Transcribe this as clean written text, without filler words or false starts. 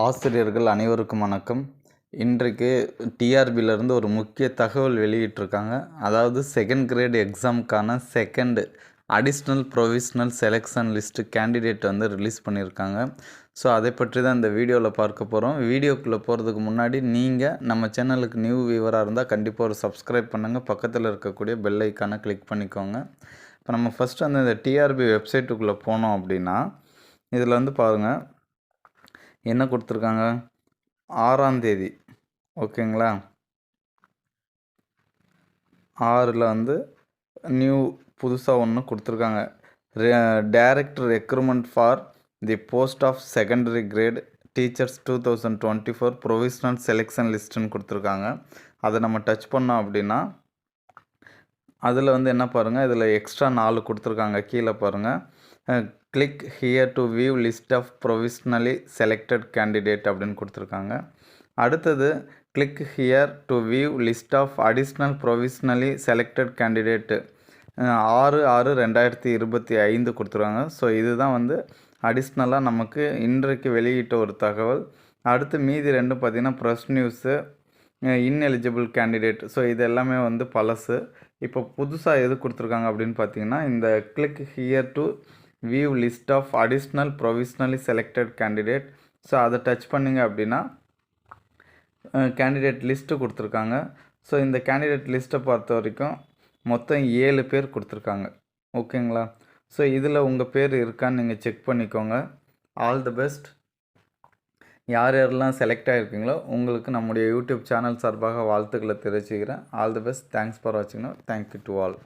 ஆசிரியர்கள் அனைவருக்கும் வணக்கம். இன்றைக்கு டிஆர்பியிலேருந்து ஒரு முக்கிய தகவல் வெளியிட்டிருக்காங்க. அதாவது செகண்ட் கிரேட் எக்ஸாமுக்கான second additional provisional selection list candidate வந்து ரிலீஸ் பண்ணியிருக்காங்க. ஸோ அதை பற்றி தான் இந்த வீடியோவில் பார்க்க போகிறோம். வீடியோக்குள்ளே போகிறதுக்கு முன்னாடி நீங்கள் நம்ம சேனலுக்கு நியூ வியூவராக இருந்தால் கண்டிப்பாக ஒரு சப்ஸ்கிரைப் பண்ணுங்கள். பக்கத்தில் இருக்கக்கூடிய பெல் ஐக்கானை கிளிக் பண்ணிக்கோங்க. இப்போ நம்ம ஃபஸ்ட்டு வந்து இந்த டிஆர்பி வெப்சைட்டுக்குள்ளே போனோம் அப்படின்னா இதில் வந்து பாருங்கள் என்ன கொடுத்துருக்காங்க. 6ஆம் தேதி ஓகேங்களா, 6ல் வந்து நியூ புதுசாக ஒன்று கொடுத்துருக்காங்க. Direct recruitment for the post of secondary grade teachers 2024 provisional selection லிஸ்ட்டுன்னு கொடுத்துருக்காங்க. அதை நம்ம டச் பண்ணோம் அப்படின்னா அதில் வந்து என்ன பாருங்கள், இதில் எக்ஸ்ட்ரா 4 கொடுத்துருக்காங்க. கீழே பாருங்கள், click here to view list of provisionally selected candidate அப்படின்னு கொடுத்துருக்காங்க. அடுத்தது click here to view list of additional provisionally selected candidate 6/6/2025 கொடுத்துருக்காங்க. ஸோ இதுதான் வந்து அடிஷ்னலாக நமக்கு இன்றைக்கு வெளியிட்ட ஒரு தகவல். அடுத்து மீதி ரெண்டும் பார்த்திங்கன்னா press news, ineligible candidate. So இது எல்லாமே வந்து பழசு. இப்போ புதுசாக எது கொடுத்துருக்காங்க அப்படின்னு பார்த்தீங்கன்னா இந்த click here to view list of additional provisionally selected candidate. So அதை டச் பண்ணிங்க அப்படின்னா கேண்டிடேட் லிஸ்ட்டு கொடுத்துருக்காங்க. ஸோ இந்த கேண்டிடேட் லிஸ்ட்டை பொறுத்த வரைக்கும் மொத்தம் 7 பேர் கொடுத்துருக்காங்க. ஓகேங்களா, ஸோ இதில் உங்கள் பேர் இருக்கான்னு நீங்கள் செக் பண்ணிக்கோங்க. All the best. யார் யாரெல்லாம் செலக்ட் ஆகிருக்கீங்களோ உங்களுக்கு நம்முடைய யூடியூப் சேனல் சார்பாக வாழ்த்துக்களை தெரிவிச்சுக்கிறேன். All the best. Thanks for வாட்சிங். Thank you to all.